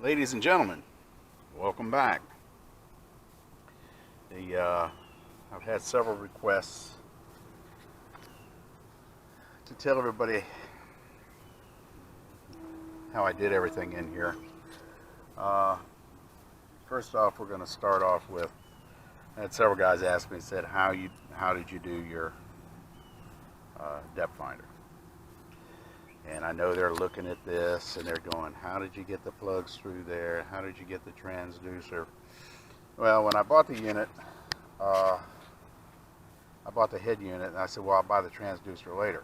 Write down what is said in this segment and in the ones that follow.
Ladies and gentlemen, welcome back. I've had several requests to tell everybody how I did everything in here. First off, we're going to start off with, I had several guys ask me, said, how did you do your depth finder? And I know they're looking at this and they're going, how did you get the plugs through there? How did you get the transducer? Well, when I bought the unit, I bought the head unit and I said, well, I'll buy the transducer later.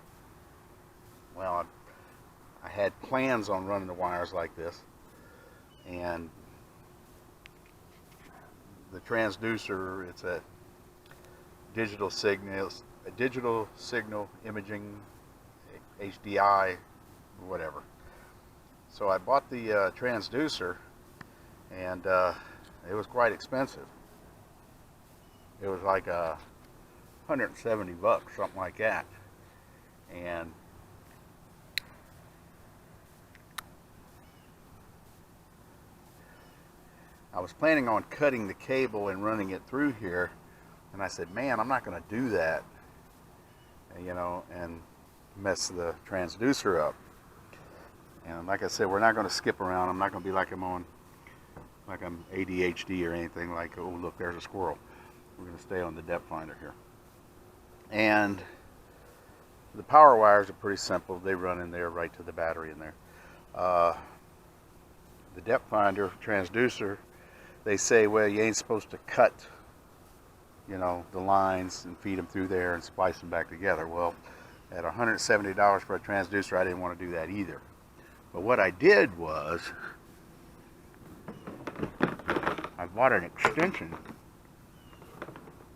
Well, I had plans on running the wires like this, and the transducer, it's a digital signal imaging, HDI, whatever. So I bought the transducer, and it was quite expensive. It was like $170, something like that. And I was planning on cutting the cable and running it through here, and I said, man, I'm not going to do that, and mess the transducer up. And like I said, we're not going to skip around. I'm not going to be like I'm ADHD or anything, like, oh look, there's a squirrel. We're going to stay on the depth finder here. And the power wires are pretty simple. They run in there right to the battery in there. The depth finder transducer, they say, well, you ain't supposed to cut the lines and feed them through there and splice them back together. Well, at $170 for a transducer, I didn't want to do that either. But what I did was, I bought an extension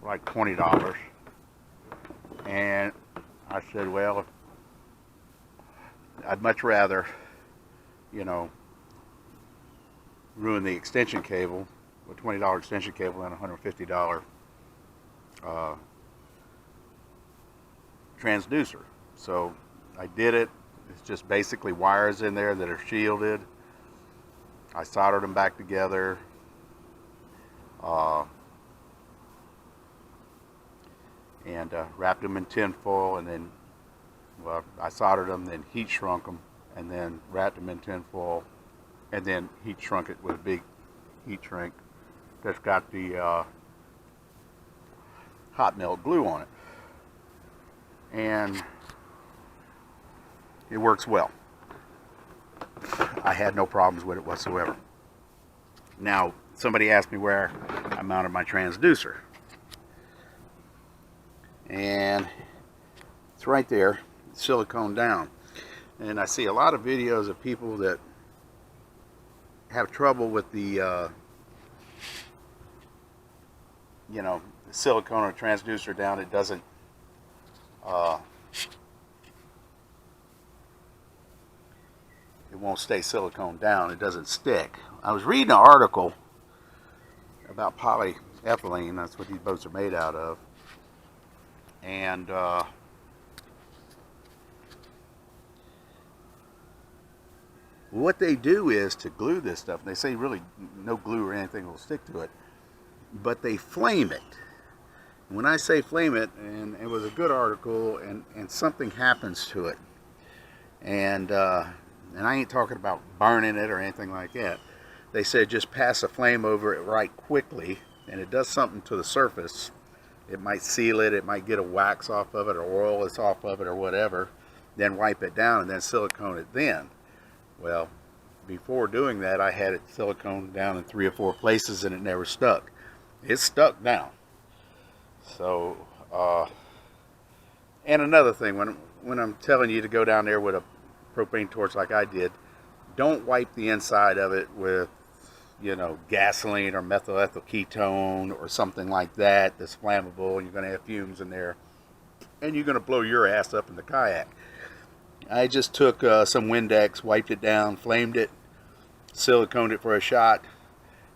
for like $20. And I said, well, I'd much rather, ruin the extension cable, a $20 extension cable, than a $150 transducer. So I did it. It's just basically wires in there that are shielded. I soldered them back together. And wrapped them in tin foil, and then, well, I soldered them, then heat shrunk them, and then wrapped them in tin foil, and then heat shrunk it with a big heat shrink that's got the hot melt glue on it. And it works well. I had no problems with it whatsoever. Now, somebody asked me where I mounted my transducer. And it's right there, silicone down. And I see a lot of videos of people that have trouble with the silicone or transducer down. It doesn't it won't stay silicone down. It doesn't stick. I was reading an article about polyethylene. That's what these boats are made out of. And what they do is to glue this stuff. They say really no glue or anything will stick to it, but they flame it. When I say flame it, and it was a good article, and something happens to it, and I ain't talking about burning it or anything like that. They said just pass a flame over it right quickly, and it does something to the surface. It might seal it, it might get a wax off of it, or oil is off of it, or whatever. Then wipe it down and then silicone it then. Well, before doing that, I had it silicone down in 3 or 4 places and it never stuck. It stuck down. So, and another thing, when I'm telling you to go down there with a propane torch like I did, don't wipe the inside of it with gasoline or methyl ethyl ketone or something like that that's flammable, and you're going to have fumes in there, and you're going to blow your ass up in the kayak. I just took some Windex, wiped it down, flamed it, siliconed it for a shot,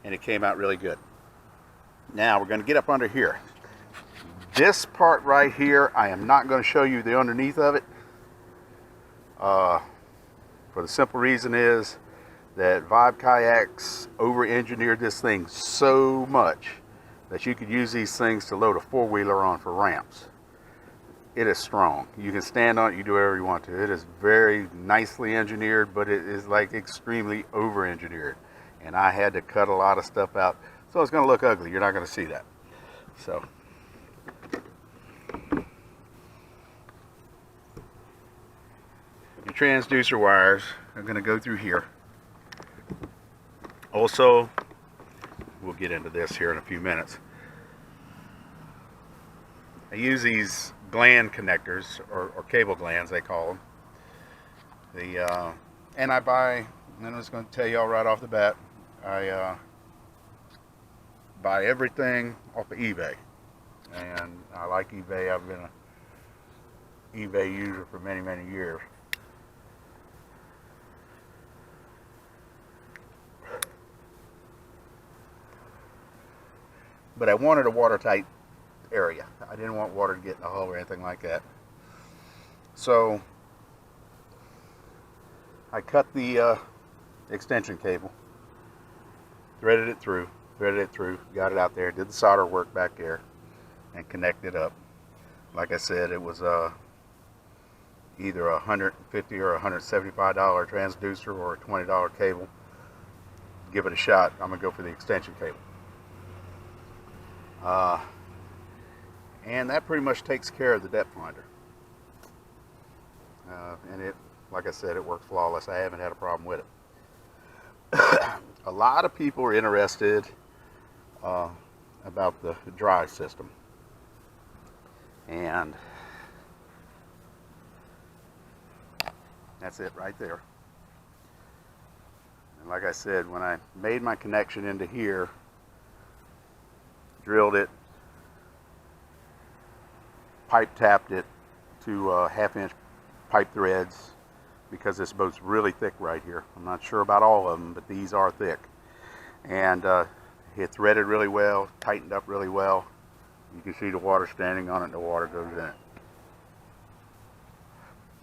and it came out really good. Now we're going to get up under here. This part right here, I am not going to show you the underneath of it. For the simple reason is that Vibe Kayaks over-engineered this thing so much that you could use these things to load a four-wheeler on for ramps. It is strong. You can stand on it, you do whatever you want to. It is very nicely engineered, but it is like extremely over-engineered. And I had to cut a lot of stuff out, so it's gonna look ugly. You're not gonna see that. So. Your transducer wires are gonna go through here. Also, we'll get into this here in a few minutes. I use these gland connectors, or cable glands they call them. And I buy, and I'm just going to tell y'all right off the bat, I buy everything off of eBay. And I like eBay. I've been an eBay user for many, many years. But I wanted a watertight area. I didn't want water to get in the hull or anything like that. So I cut the extension cable, threaded it through, got it out there, did the solder work back there, and connected it up. Like I said, it was either a $150 or $175 transducer or a $20 cable. Give it a shot. I'm gonna go for the extension cable. And that pretty much takes care of the depth finder. And it, like I said, it works flawless. I haven't had a problem with it. A lot of people are interested about the drive system. And that's it right there. And like I said, when I made my connection into here, drilled it, pipe tapped it to 1/2-inch pipe threads, because this boat's really thick right here. I'm not sure about all of them, but these are thick. And it threaded really well, tightened up really well. You can see the water standing on it and the water goes in it.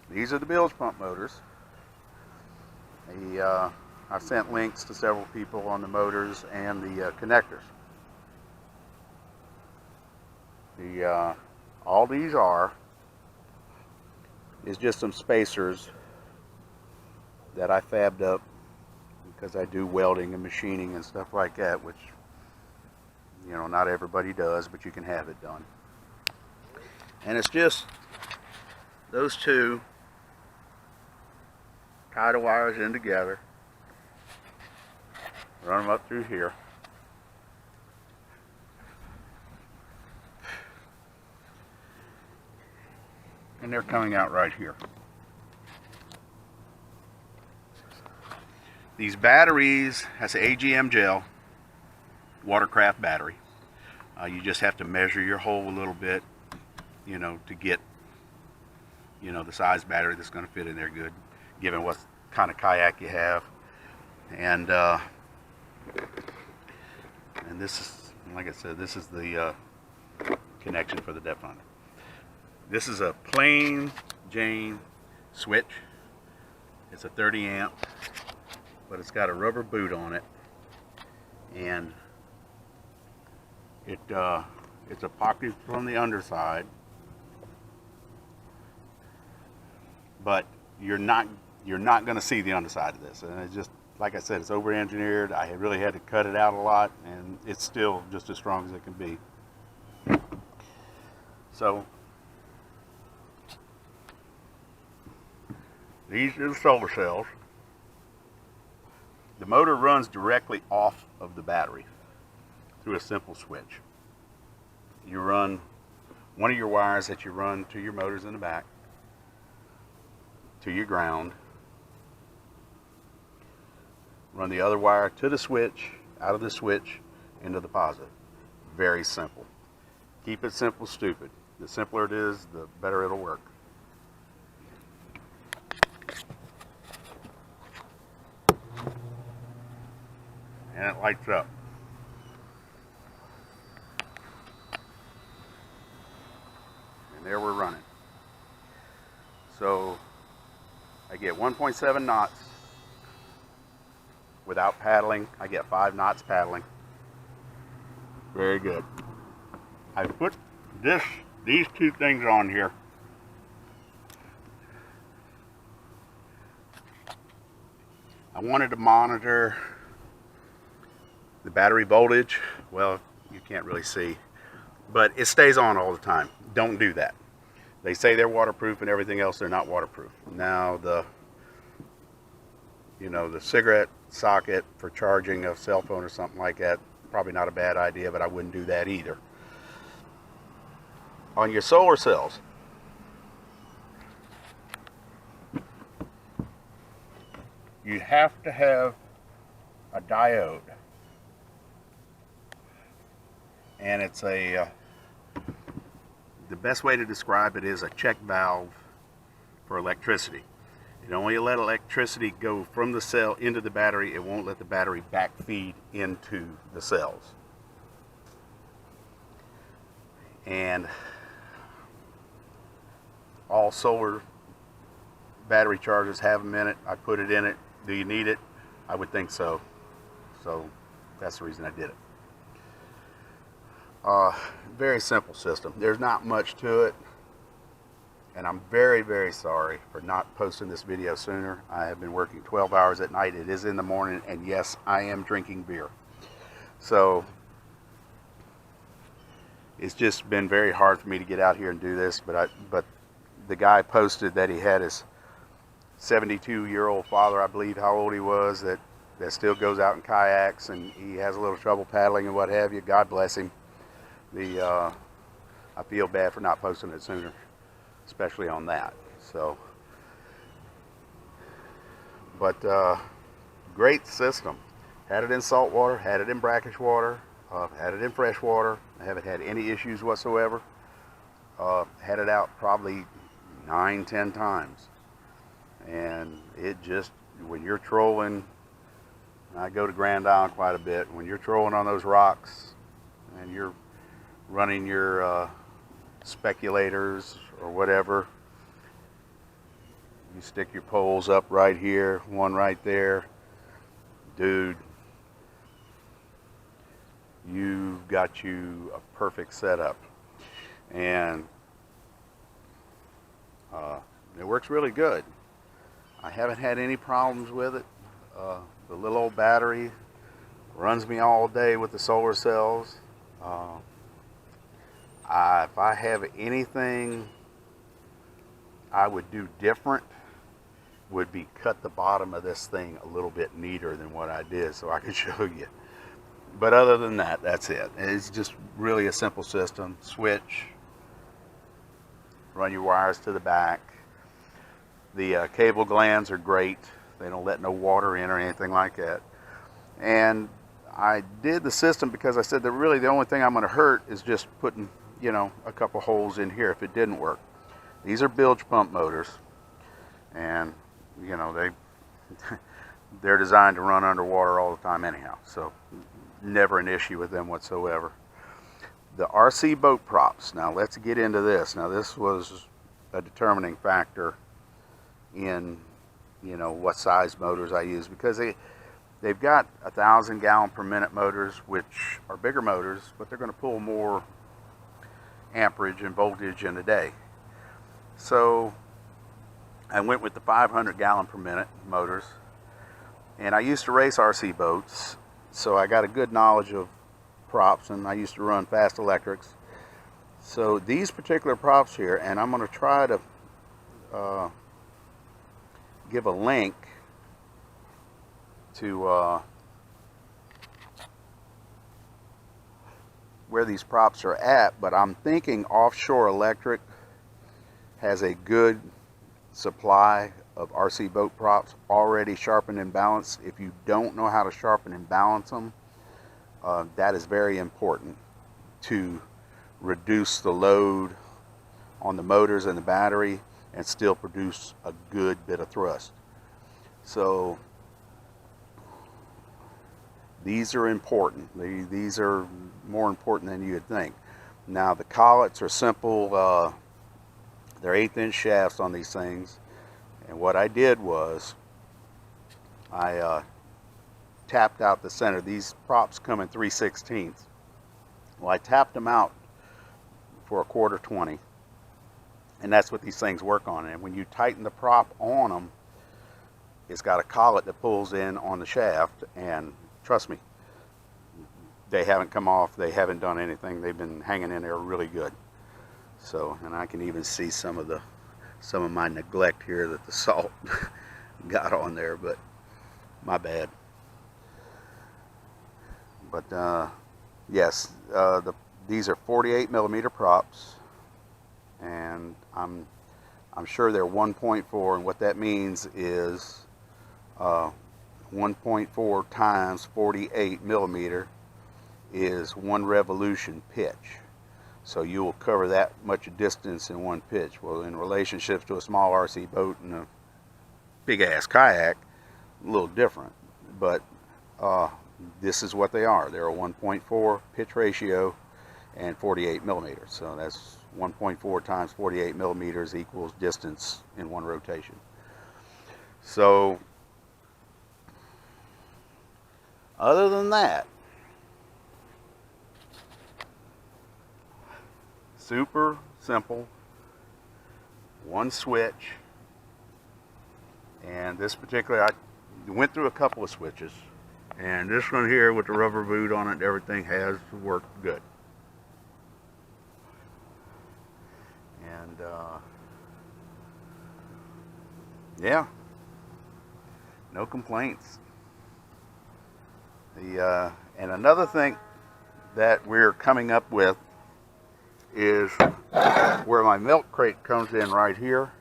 These are the bilge pump motors. I've sent links to several people on the motors and the connectors. All these is just some spacers that I fabbed up because I do welding and machining and stuff like that, which, you know, not everybody does, but you can have it done. And it's just those two, tie the wires in together, run them up through here. And they're coming out right here. These batteries, that's AGM gel, watercraft battery. You just have to measure your hole a little bit, you know, to get, you know, the size battery that's going to fit in there good, given what kind of kayak you have. And this is, like I said, this is the connection for the depth finder. This is a plain Jane switch. It's a 30 amp, but it's got a rubber boot on it, and it's epoxy from the underside, but you're not going to see the underside of this. And it's just, like I said, it's over engineered. I really had to cut it out a lot, and it's still just as strong as it can be. So these are the solar cells. The motor runs directly off of the battery through a simple switch. You run one of your wires that you run to your motors in the back, to your ground. Run the other wire to the switch, out of the switch, into the positive. Very simple. Keep it simple, stupid. The simpler it is, the better it'll work. And it lights up. And there we're running. So I get 1.7 knots without paddling. I get 5 knots paddling. Very good. I put these two things on here. I wanted to monitor the battery voltage. Well, you can't really see, but it stays on all the time. Don't do that. They say they're waterproof and everything else. They're not waterproof. Now the cigarette socket for charging a cell phone or something like that, probably not a bad idea, but I wouldn't do that either. On your solar cells, you have to have a diode, and it's the best way to describe it is a check valve for electricity. It only let electricity go from the cell into the battery. It won't let the battery backfeed into the cells. And all solar battery chargers have them in it. I put it in it. Do you need it? I would think so. So that's the reason I did it. Very simple system. There's not much to it. And I'm very, very sorry for not posting this video sooner. I have been working 12 hours at night. It is in the morning, and yes, I am drinking beer. So it's just been very hard for me to get out here and do this. But the guy posted that he had his 72-year-old father, I believe how old he was, that still goes out in kayaks, and he has a little trouble paddling and what have you. God bless him. I feel bad for not posting it sooner, especially on that. So, but great system. Had it in salt water, had it in brackish water, had it in fresh water. I haven't had any issues whatsoever. Had it out probably 9-10 times, and it just, when you're trolling, I go to Grand Island quite a bit. When you're trolling on those rocks and you're running your speculators or whatever, you stick your poles up right here, one right there, dude, you've got you a perfect setup. And it works really good. I haven't had any problems with it. The little old battery runs me all day with the solar cells. If I have anything I would do different, would be cut the bottom of this thing a little bit neater than what I did so I could show you. But other than that, that's it. It's just really a simple system. Switch, run your wires to the back. The cable glands are great. They don't let no water in or anything like that. And I did the system because I said that really the only thing I'm going to hurt is just putting, a couple holes in here if it didn't work. These are bilge pump motors, and they're designed to run underwater all the time anyhow, so never an issue with them whatsoever. The RC boat props. Now let's get into this. Now this was a determining factor in what size motors I use, because they've got 1,000 gallon per minute motors, which are bigger motors, but they're going to pull more amperage and voltage in a day. So I went with the 500 gallon per minute motors, and I used to race RC boats, so I got a good knowledge of props, and I used to run fast electrics. So these particular props here, and I'm going to try to give a link to where these props are at, but I'm thinking Offshore Electric has a good supply of RC boat props already sharpened and balanced. If you don't know how to sharpen and balance them, that is very important to reduce the load on the motors and the battery and still produce a good bit of thrust. So these are important. These are more important than you would think. Now the collets are simple. They're 1/8 inch shafts on these things. And what I did was I tapped out the center. These props come in 3/16. Well, I tapped them out for a 1/4 20, and that's what these things work on. And when you tighten the prop on them, it's got a collet that pulls in on the shaft, and trust me, they haven't come off. They haven't done anything. They've been hanging in there really good. So, and I can even see some of my neglect here that the salt got on there, but my bad. But yes, these are 48mm props, and I'm sure they're 1.4, and what that means is 1.4 times 48mm is 1 revolution pitch. So you will cover that much distance in 1 pitch. Well, in relationship to a small RC boat and a big ass kayak, a little different. But this is what they are. They're a 1.4 pitch ratio and 48mm. So that's 1.4 times 48mm equals distance in 1 rotation. So other than that, super simple, 1 switch, and this particular, I went through a couple of switches, and this one here with the rubber boot on it, everything has worked good. And yeah, no complaints. And another thing that we're coming up with is where my milk crate comes in right here.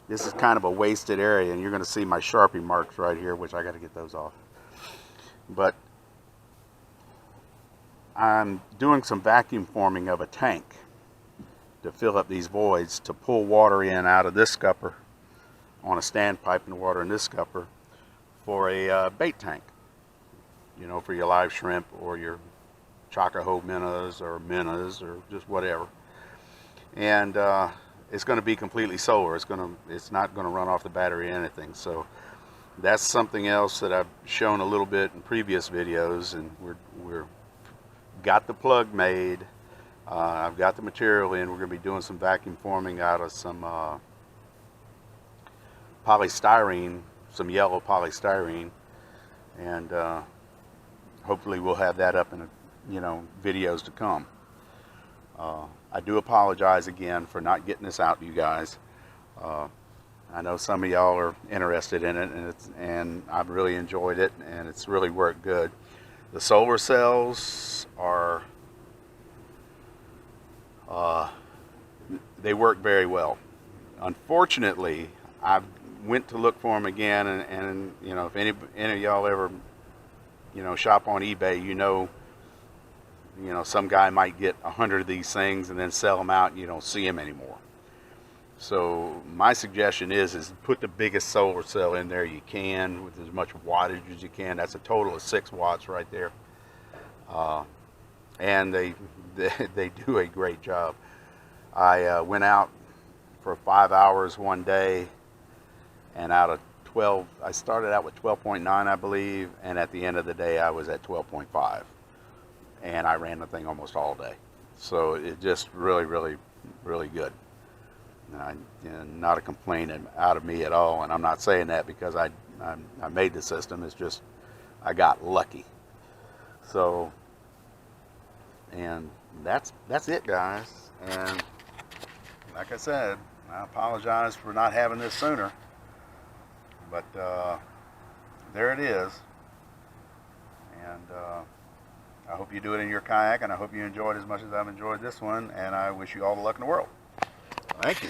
This is kind of a wasted area, and you're going to see my Sharpie marks right here, which I got to get those off. But I'm doing some vacuum forming of a tank to fill up these voids, to pull water in out of this scupper on a standpipe and water in this scupper for a bait tank, you know, for your live shrimp or your Chocaho minnows or or just whatever. And it's going to be completely solar. It's not going to run off the battery or anything. So that's something else that I've shown a little bit in previous videos, and we're got the plug made. I've got the material in. We're going to be doing some vacuum forming out of some polystyrene, some yellow polystyrene, and hopefully we'll have that up in videos to come. I do apologize again for not getting this out to you guys. I know some of y'all are interested in it, and I've really enjoyed it, and it's really worked good. The solar cells are they work very well. Unfortunately, I went to look for them again, and if any of y'all ever shop on eBay, some guy might get 100 of these things and then sell them out, and you don't see them anymore. So my suggestion is put the biggest solar cell in there you can with as much wattage as you can. That's a total of 6 watts right there, and they do a great job. I went out for 5 hours one day, and out of 12, I started out with 12.9, I believe, and at the end of the day I was at 12.5. And I ran the thing almost all day. So it just really, really, really good. Not a complaint out of me at all. And I'm not saying that because I made the system. It's just I got lucky. So, and that's it, guys. And like I said, I apologize for not having this sooner. But there it is. And I hope you do it in your kayak, and I hope you enjoyed as much as I've enjoyed this one, and I wish you all the luck in the world. Thank you.